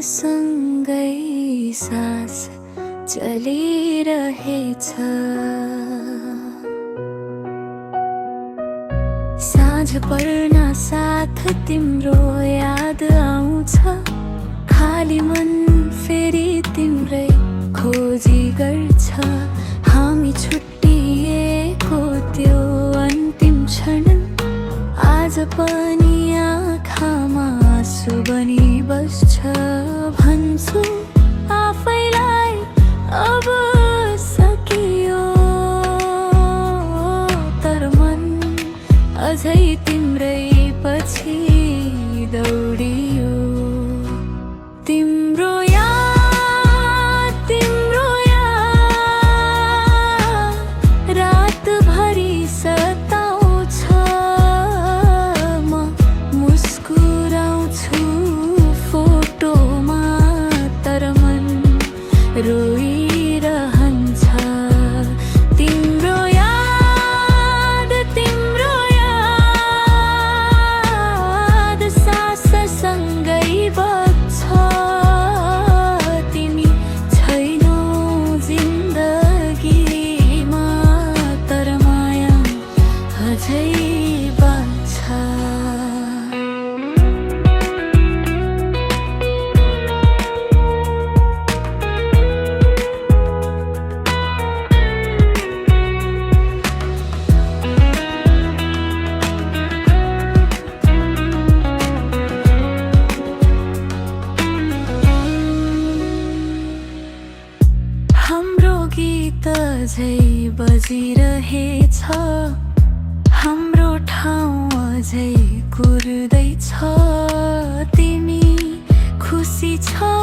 सँगै सास चलिरहेछ। साँझ पर्न साथ तिम्रो याद आउँछ, खाली मन फेरि तिम्रै खोजी गर्छ। हामी छुट्टिएको त्यो अन्तिम क्षण आज पनि आँखामा आँसु बनी बस्छ। भन्छु आफैलाई अब सकियो, तर मन अझै तिम्रै पछि दौडियो। तिम्रो याद रातभरि सताउँछ। म मुस्कुराउँछु फोटोमा, तर मन रोइरहन्छ। तिम्रो याद साससँगै बग्छ। तिमी छैनौ जिन्दगीमा, तर माया अझै बाँच्छ। हाम्रो गीत अझै बजिरहेछ, हाम्रो ठाउँ अझै कुर्दैछ। तिमी खुसी छौ